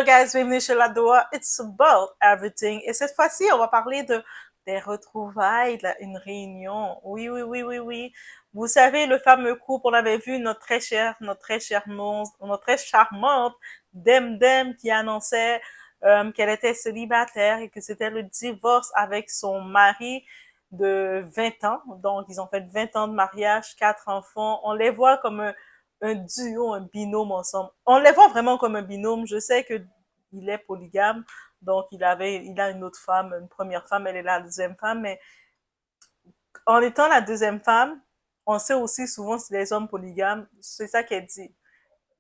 Hello guys, bienvenue chez La Doa. It's about everything. Et cette fois-ci, on va parler des retrouvailles, une réunion. Oui, oui, oui, oui, oui. Vous savez, le fameux couple, on avait vu notre très charmante Dem Dem qui annonçait qu'elle était célibataire et que c'était le divorce avec son mari de 20 ans. Donc, ils ont fait 20 ans de mariage, 4 enfants. On les voit comme un duo, un binôme ensemble. On les voit vraiment comme un binôme. Je sais que il est polygame, donc il a une autre femme, une première femme, elle est la deuxième femme, mais en étant la deuxième femme, on sait aussi souvent si les hommes polygames, c'est ça qu'elle dit.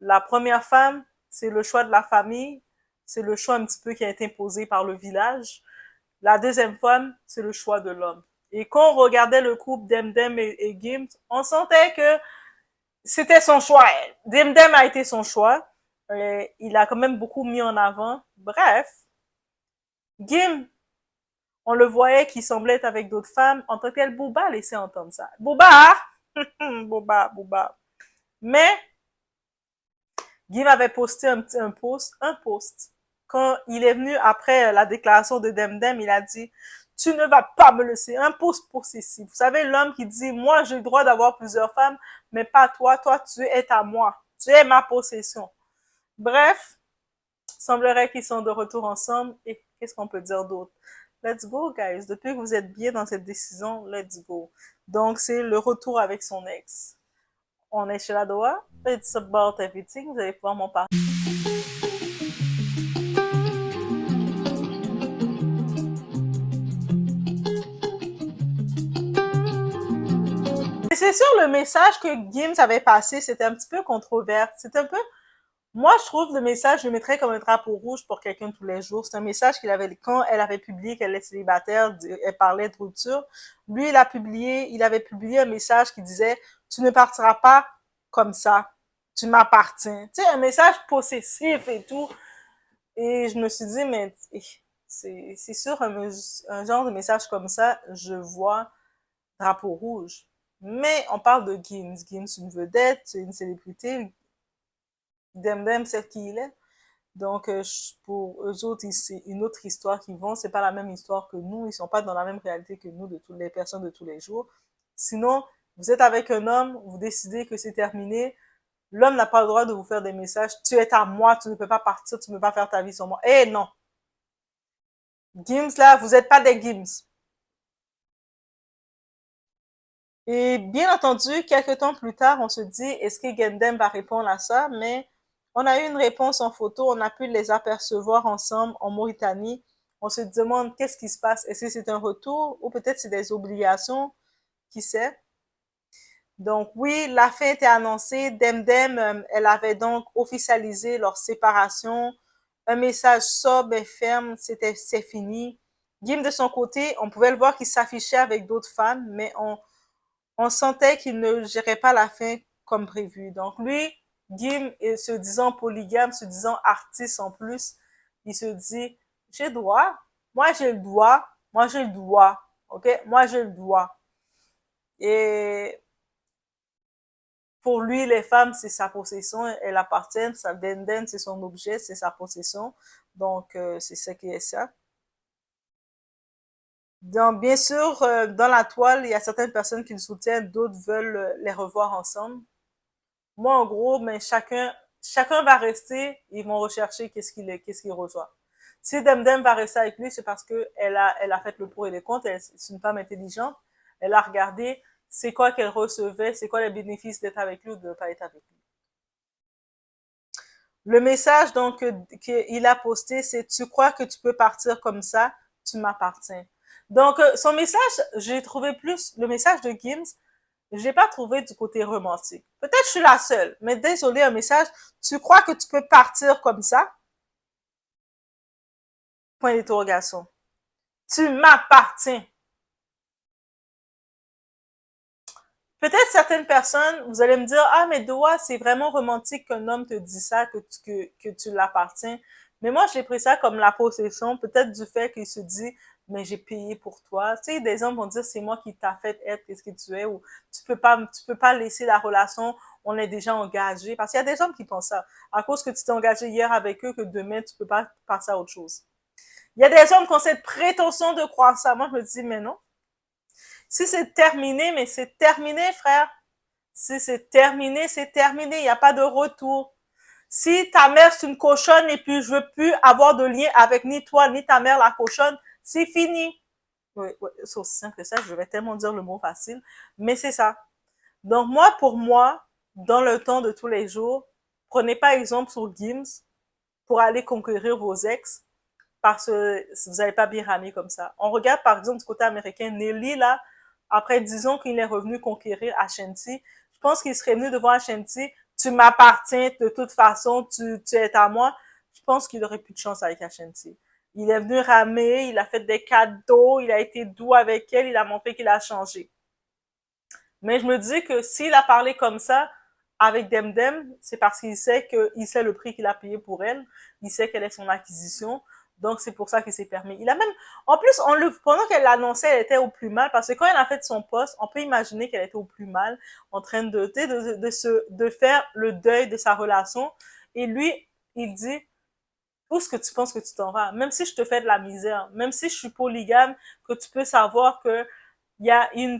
La première femme, c'est le choix de la famille, c'est le choix un petit peu qui a été imposé par le village. La deuxième femme, c'est le choix de l'homme. Et quand on regardait le couple Demdem et Gims, on sentait que c'était son choix. Demdem a été son choix. Il a quand même beaucoup mis en avant. Bref, Gim, on le voyait qu'il semblait être avec d'autres femmes. En tant que tel, Booba laissait entendre ça. Booba! Booba. Mais Gim avait posté un post. Quand il est venu après la déclaration de Demdem, il a dit tu ne vas pas me laisser. Un post possessif. Vous savez, l'homme qui dit moi, j'ai le droit d'avoir plusieurs femmes, mais pas toi. Toi, tu es à moi. Tu es ma possession. Bref, semblerait qu'ils sont de retour ensemble. Et qu'est-ce qu'on peut dire d'autre? Let's go, guys. Depuis que vous êtes bien dans cette décision, let's go. Donc, c'est le retour avec son ex. On est chez la Doha. It's about everything. Vous allez pouvoir m'en parler. Et c'est sûr, le message que Gims avait passé, c'était un petit peu controversé. C'était un peu moi, je trouve le message, je le mettrais comme un drapeau rouge pour quelqu'un tous les jours. C'est un message qu'il avait, quand elle avait publié qu'elle est célibataire, elle parlait de rupture. Lui, il avait publié un message qui disait, tu ne partiras pas comme ça. Tu m'appartiens. Tu sais, un message possessif et tout. Et je me suis dit, mais c'est sûr, un genre de message comme ça, je vois drapeau rouge. Mais on parle de Gims. Gims, une vedette, une célébrité. Demdem, c'est qui il est. Donc, pour eux autres, c'est une autre histoire qu'ils vont. C'est pas la même histoire que nous. Ils sont pas dans la même réalité que nous, de toutes les personnes de tous les jours. Sinon, vous êtes avec un homme, vous décidez que c'est terminé. L'homme n'a pas le droit de vous faire des messages. Tu es à moi, tu ne peux pas partir, tu ne peux pas faire ta vie sans moi. Eh non. Gims, là, vous n'êtes pas des Gims. Et bien entendu, quelques temps plus tard, on se dit, est-ce que Gendem va répondre à ça? Mais on a eu une réponse en photo, on a pu les apercevoir ensemble en Mauritanie. On se demande qu'est-ce qui se passe. Est-ce que c'est un retour ou peut-être c'est des obligations? Qui sait? Donc oui, la fin était annoncée. Demdem, elle avait donc officialisé leur séparation. Un message sobre et ferme, c'est fini. Gim, de son côté, on pouvait le voir qu'il s'affichait avec d'autres femmes, mais on sentait qu'il ne gérait pas la fin comme prévu. Donc lui, Gim, se disant polygame, se disant artiste en plus, il se dit, j'ai le droit, moi j'ai le droit, moi j'ai le droit, ok, moi j'ai le droit. Et pour lui, les femmes, c'est sa possession, elles appartiennent, sa denden, c'est son objet, c'est sa possession. Donc, c'est ça qui est ça. Donc, bien sûr, dans la toile, il y a certaines personnes qui le soutiennent, d'autres veulent les revoir ensemble. Moi, en gros, mais chacun va rester, ils vont rechercher qu'est-ce qu'il reçoit. Si Demdem va rester avec lui, c'est parce que elle a fait le pour et les contre, c'est une femme intelligente, elle a regardé c'est quoi qu'elle recevait, c'est quoi les bénéfices d'être avec lui ou de ne pas être avec lui. Le message donc qu'il a posté, c'est tu crois que tu peux partir comme ça, tu m'appartiens. Donc son message, j'ai trouvé plus le message de Gims, je l'ai pas trouvé du côté romantique. Peut-être je suis la seule, mais désolé, un message, tu crois que tu peux partir comme ça? Point d'interrogation. Tu m'appartiens. Peut-être certaines personnes, vous allez me dire, ah, mais Doa, c'est vraiment romantique qu'un homme te dise ça, que tu l'appartiens. Mais moi, j'ai pris ça comme la possession, peut-être du fait qu'il se dit, mais j'ai payé pour toi. Tu sais, des hommes vont dire, c'est moi qui t'a fait être ce que tu es, ou tu peux pas laisser la relation, on est déjà engagé. Parce qu'il y a des hommes qui pensent ça. À cause que tu t'es engagé hier avec eux, que demain, tu peux pas passer à autre chose. Il y a des hommes qui ont cette prétention de croire ça. Moi, je me dis, mais non. Si c'est terminé, mais c'est terminé, frère. Si c'est terminé, c'est terminé. Il n'y a pas de retour. Si ta mère c'est une cochonne et puis je veux plus avoir de lien avec ni toi ni ta mère la cochonne, c'est fini. Oui, oui, c'est aussi simple que ça. Je vais tellement dire le mot facile, mais c'est ça. Donc moi, pour moi, dans le temps de tous les jours, prenez pas exemple sur Gims pour aller conquérir vos ex parce que vous n'avez pas bien ramé comme ça. On regarde par exemple du côté américain, Nelly là, après 10 ans qu'il est revenu conquérir Ashanti, je pense qu'il serait venu devant Ashanti, tu m'appartiens de toute façon, tu es à moi. Je pense qu'il aurait plus de chance avec Ashanti. Il est venu ramer, il a fait des cadeaux, il a été doux avec elle, il a montré qu'il a changé. Mais je me dis que s'il a parlé comme ça avec Demdem, c'est parce qu'il sait le prix qu'il a payé pour elle, il sait quelle est son acquisition, donc c'est pour ça qu'il s'est permis. Il a même, en plus, pendant qu'elle l'annonçait, elle était au plus mal, parce que quand elle a fait son poste, on peut imaginer qu'elle était au plus mal, en train de faire le deuil de sa relation, et lui, il dit, où est-ce que tu penses que tu t'en vas? Même si je te fais de la misère, même si je suis polygame, que tu peux savoir que il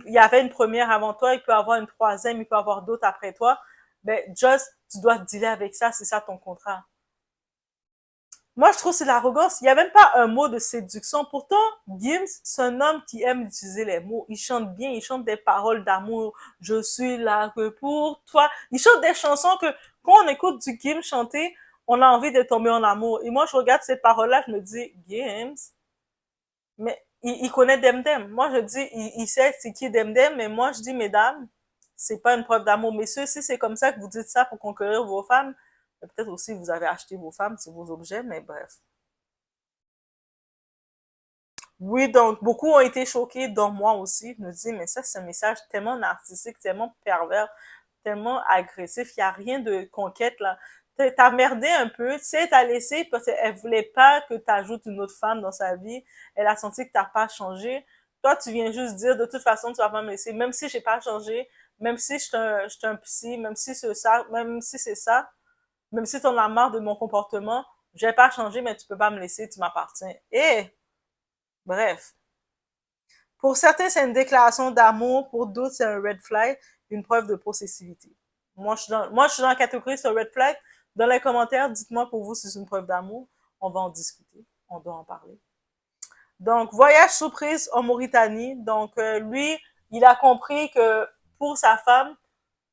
y avait une première avant toi, il peut y avoir une troisième, il peut y avoir d'autres après toi. Ben, just, tu dois te dealer avec ça, c'est ça ton contrat. Moi, je trouve que c'est l'arrogance. Il n'y a même pas un mot de séduction. Pourtant, Gims, c'est un homme qui aime utiliser les mots. Il chante bien, il chante des paroles d'amour. Je suis là que pour toi. Il chante des chansons que, quand on écoute du Gims chanter, on a envie de tomber en amour. Et moi, je regarde ces paroles-là, je me dis, Gims, mais il connaît Demdem. Moi, je dis, il sait c'est qui Demdem, mais moi, je dis, mesdames, c'est pas une preuve d'amour. Messieurs, si c'est comme ça que vous dites ça pour conquérir vos femmes, peut-être aussi vous avez acheté vos femmes, c'est vos objets, mais bref. Oui, donc, beaucoup ont été choqués, dont moi aussi. Je me dis, mais ça, c'est un message tellement narcissique, tellement pervers, tellement agressif. Il n'y a rien de conquête, là. T'as merdé un peu, tu sais, t'as laissé parce qu'elle voulait pas que t'ajoutes une autre femme dans sa vie. Elle a senti que t'as pas changé. Toi, tu viens juste dire, de toute façon, tu vas pas me laisser. Même si j'ai pas changé, même si je suis un psy, même si c'est ça, même si c'est ça, même si t'en as marre de mon comportement, j'ai pas changé, mais tu peux pas me laisser, tu m'appartiens. Et, bref. Pour certains, c'est une déclaration d'amour. Pour d'autres, c'est un red flag, une preuve de possessivité. Moi, je suis dans la catégorie, c'est un red flag. Dans les commentaires, dites-moi pour vous si c'est une preuve d'amour. On va en discuter. On doit en parler. Donc, voyage surprise en Mauritanie. Donc, lui, il a compris que pour sa femme,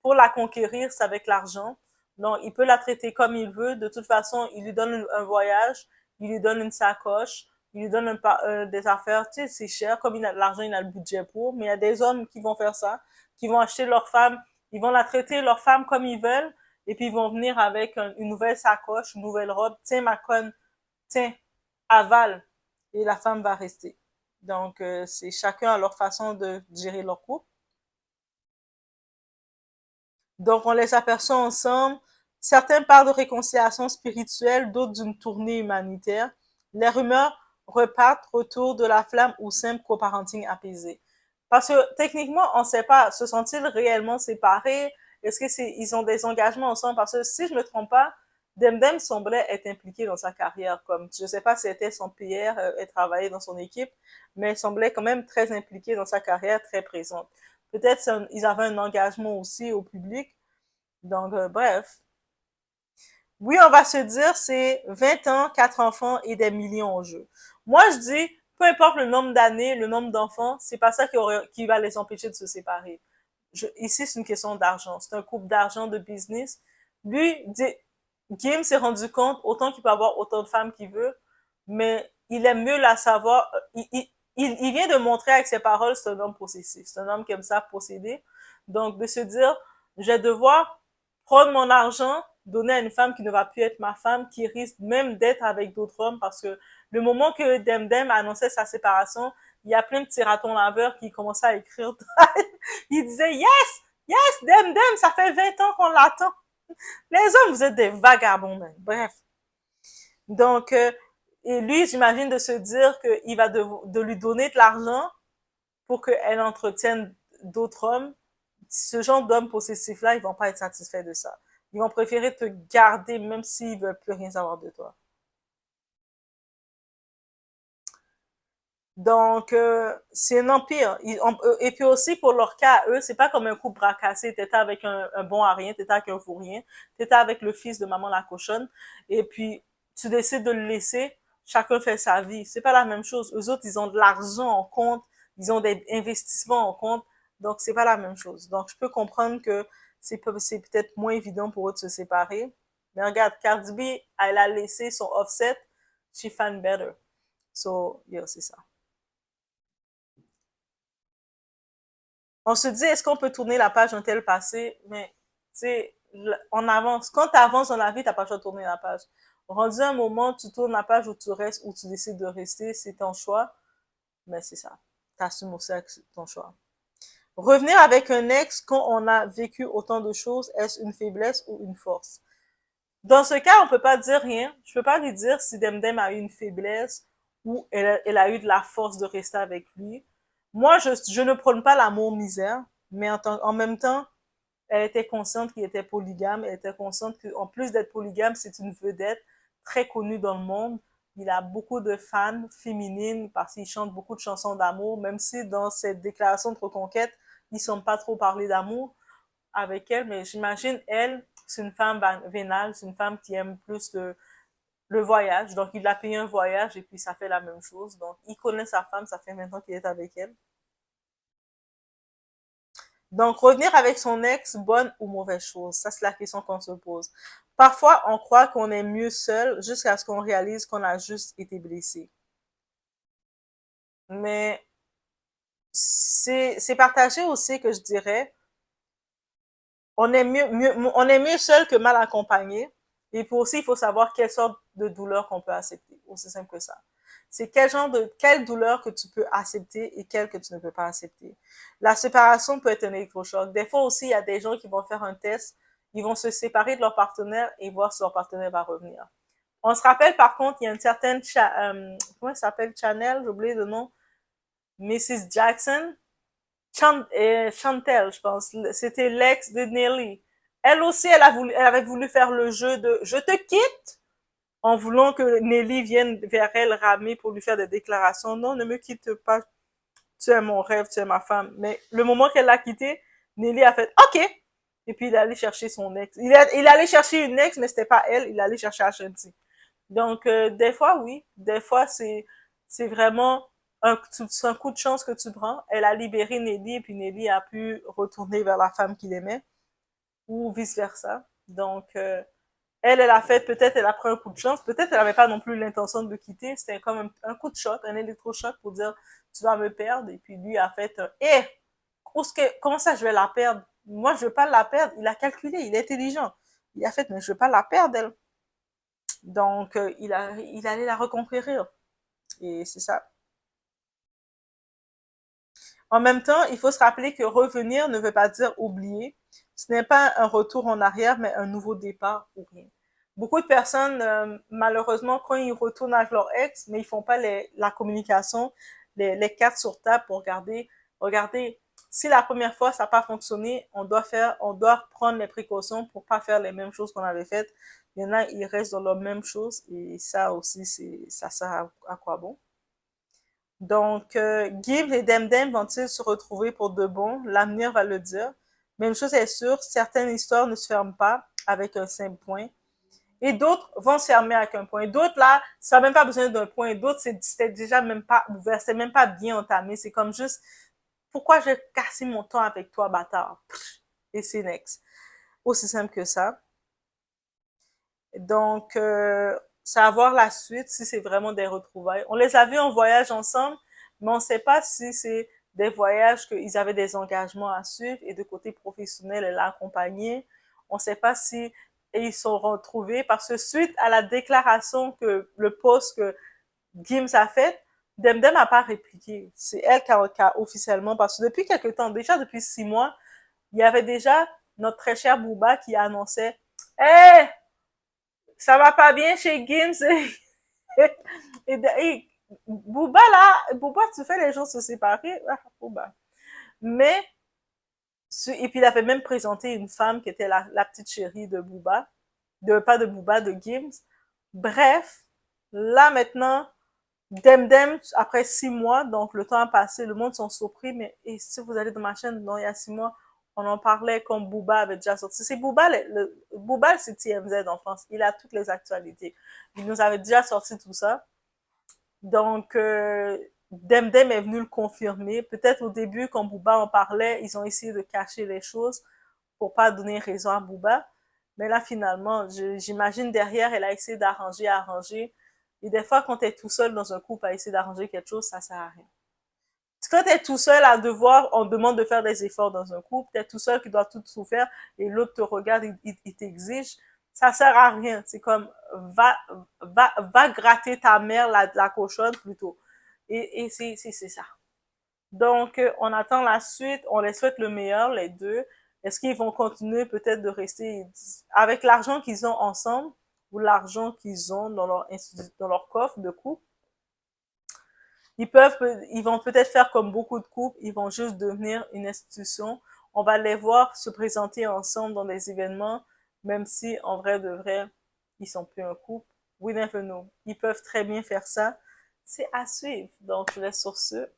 pour la conquérir, c'est avec l'argent. Donc, il peut la traiter comme il veut. De toute façon, il lui donne un voyage, il lui donne une sacoche, il lui donne des affaires, tu sais, c'est cher. Comme il a de l'argent, il a le budget pour. Mais il y a des hommes qui vont faire ça, qui vont acheter leur femme, ils vont la traiter leur femme comme ils veulent, et puis ils vont venir avec une nouvelle sacoche, une nouvelle robe. Tiens, ma conne, tiens, avale. Et la femme va rester. Donc, c'est chacun à leur façon de gérer leur couple. Donc, on les aperçoit ensemble. Certains parlent de réconciliation spirituelle, d'autres d'une tournée humanitaire. Les rumeurs repartent autour de la flamme ou simple coparenting apaisé. Parce que techniquement, on ne sait pas, se sont-ils réellement séparés? Est-ce que ils ont des engagements ensemble? Parce que si je me trompe pas, Demdem semblait être impliqué dans sa carrière. Comme, je ne sais pas si c'était son PR, elle travaillait dans son équipe, mais elle semblait quand même très impliquée dans sa carrière, très présente. Peut-être ils avaient un engagement aussi au public. Donc, bref. Oui, on va se dire, c'est 20 ans, 4 enfants et des millions en jeu. Moi, je dis, peu importe le nombre d'années, le nombre d'enfants, c'est pas ça qui va les empêcher de se séparer. Ici, c'est une question d'argent. C'est un couple d'argent, de business. Lui, Kim s'est rendu compte, autant qu'il peut avoir autant de femmes qu'il veut, mais il aime mieux la savoir. Il vient de montrer avec ses paroles, c'est un homme possessif. C'est un homme qui aime ça posséder. Donc, de se dire, je vais devoir prendre mon argent, donner à une femme qui ne va plus être ma femme, qui risque même d'être avec d'autres hommes, parce que le moment que Demdem annonçait sa séparation, il y a plein de petits ratons laveurs qui commençaient à écrire. Ils disaient, yes, yes, Demdem, ça fait 20 ans qu'on l'attend. Les hommes, vous êtes des vagabonds, même. Bref. Donc, Et lui, j'imagine de se dire qu'il va de lui donner de l'argent pour qu'elle entretienne d'autres hommes. Ce genre d'hommes possessifs-là, ils vont pas être satisfaits de ça. Ils vont préférer te garder même s'ils veulent plus rien savoir de toi. Donc, c'est un empire. Et puis aussi, pour leur cas, eux, c'est pas comme un couple bras cassé. T'étais avec un bon à rien, t'étais avec un fou rien, t'étais avec le fils de maman la cochonne, et puis tu décides de le laisser, chacun fait sa vie. C'est pas la même chose. Eux autres, ils ont de l'argent en compte, ils ont des investissements en compte, donc c'est pas la même chose. Donc, je peux comprendre que c'est peut-être moins évident pour eux de se séparer. Mais regarde, Cardi B, elle a laissé son offset, she found better. So, yeah, c'est ça. On se dit, est-ce qu'on peut tourner la page d'un tel passé? Mais, tu sais, on avance. Quand tu avances dans la vie, t'as pas le choix de tourner la page. Rendu un moment, tu tournes la page où tu restes, où tu décides de rester, c'est ton choix. Mais c'est ça. T'assumes aussi avec ton choix. Revenir avec un ex quand on a vécu autant de choses, est-ce une faiblesse ou une force? Dans ce cas, on peut pas dire rien. Je peux pas lui dire si Demdem a eu une faiblesse ou elle a eu de la force de rester avec lui. Moi, je ne prône pas l'amour misère, mais en même temps, elle était consciente qu'il était polygame. Elle était consciente qu'en plus d'être polygame, c'est une vedette très connue dans le monde. Il a beaucoup de fans féminines parce qu'il chante beaucoup de chansons d'amour, même si dans cette déclaration de reconquête, ils ne sont pas trop parlé d'amour avec elle, mais j'imagine, elle, c'est une femme vénale, c'est une femme qui aime plus le voyage. Donc, il a payé un voyage et puis ça fait la même chose. Donc, il connaît sa femme, ça fait maintenant qu'il est avec elle. Donc, revenir avec son ex, bonne ou mauvaise chose? Ça, c'est la question qu'on se pose. Parfois, on croit qu'on est mieux seul jusqu'à ce qu'on réalise qu'on a juste été blessé. Mais c'est partagé aussi que je dirais, on est mieux seul que mal accompagné. Et puis aussi, il faut savoir quelle sorte de douleur qu'on peut accepter. Aussi simple que ça. C'est quelle douleur que tu peux accepter et quelle que tu ne peux pas accepter. La séparation peut être un électrochoc. Des fois aussi, il y a des gens qui vont faire un test, ils vont se séparer de leur partenaire et voir si leur partenaire va revenir. On se rappelle par contre, il y a une certaine, comment elle s'appelle, Chanel, j'ai oublié le nom, Mrs. Jackson, Chantel, je pense. C'était l'ex de Nelly. Elle aussi, elle avait voulu faire le jeu de je te quitte en voulant que Nelly vienne vers elle ramer pour lui faire des déclarations. Non, ne me quitte pas. Tu es mon rêve, tu es ma femme. Mais le moment qu'elle l'a quitté, Nelly a fait OK. Et puis il est allé chercher son ex. Il est allé chercher une ex, mais c'était pas elle. Il est allé chercher Ashanti. Donc, des fois, oui. Des fois, c'est vraiment c'est un coup de chance que tu prends. Elle a libéré Nelly et puis Nelly a pu retourner vers la femme qu'il aimait ou vice-versa. Donc, elle a fait, peut-être elle a pris un coup de chance, peut-être elle n'avait pas non plus l'intention de le quitter. C'était comme un coup de choc, un électrochoc pour dire tu vas me perdre. Et puis lui a fait, comment ça je vais la perdre? Moi, je veux pas la perdre. Il a calculé, il est intelligent. Il a fait, mais je veux pas la perdre, elle. Donc, il allait la reconquérir. Et c'est ça. En même temps, il faut se rappeler que revenir ne veut pas dire oublier. Ce n'est pas un retour en arrière, mais un nouveau départ ou rien. Beaucoup de personnes, malheureusement, quand ils retournent avec leur ex, mais ils font pas la communication, les cartes sur table pour regarder, si la première fois ça n'a pas fonctionné, on doit prendre les précautions pour pas faire les mêmes choses qu'on avait faites. Il y en a, ils restent dans la même chose et ça aussi, ça sert à quoi bon? Donc, Gibbs et Demdem vont-ils se retrouver pour de bon? L'avenir va le dire. Même chose est sûre, certaines histoires ne se ferment pas avec un simple point. Et d'autres vont se fermer avec un point. D'autres, là, ça n'a même pas besoin d'un point. D'autres, c'était déjà même pas ouvert. C'est même pas bien entamé. C'est comme juste, pourquoi je vais casser mon temps avec toi, bâtard? Et c'est next. Aussi simple que ça. Donc, savoir la suite, si c'est vraiment des retrouvailles. On les a vus en voyage ensemble, mais on ne sait pas si c'est des voyages qu'ils avaient des engagements à suivre et de côté professionnel, elle l'a accompagné. On ne sait pas si ils sont retrouvés parce que suite à la déclaration que le poste que Gims a fait, Demdem n'a pas répliqué. C'est elle qui a officiellement, parce que depuis quelque temps, déjà depuis 6 mois, il y avait déjà notre très cher Booba qui annonçait, hey, ça va pas bien chez Gims. Et Booba, là, Booba, tu fais les gens se séparer. Ah, Booba. Mais, et puis il avait même présenté une femme qui était la petite chérie de Booba. Pas de Booba, de Gims. Bref, là maintenant, Demdem, après 6 mois, donc le temps a passé, le monde sont surpris, mais et si vous allez dans ma chaîne, non, il y a 6 mois, on en parlait comme Booba avait déjà sorti. C'est Booba, Booba, c'est TMZ en France. Il a toutes les actualités. Il nous avait déjà sorti tout ça. Donc, Demdem est venu le confirmer. Peut-être au début, quand Booba en parlait, ils ont essayé de cacher les choses pour pas donner raison à Booba. Mais là, finalement, j'imagine derrière, elle a essayé arranger. Et des fois, quand tu es tout seul dans un couple à essayer d'arranger quelque chose, ça sert à rien. Quand tu es tout seul à devoir, on demande de faire des efforts dans un couple, tu es tout seul qui doit tout faire et l'autre te regarde, il t'exige, ça sert à rien. C'est comme, va gratter ta mère, la cochonne plutôt. Et c'est ça. Donc, on attend la suite, on les souhaite le meilleur, les deux. Est-ce qu'ils vont continuer peut-être de rester avec l'argent qu'ils ont ensemble ou l'argent qu'ils ont dans leur coffre de couple? Ils vont peut-être faire comme beaucoup de couples, ils vont juste devenir une institution. On va les voir se présenter ensemble dans des événements, même si en vrai de vrai, ils sont plus un couple. We never know. Ils peuvent très bien faire ça. C'est à suivre. Donc, je laisse sur ce.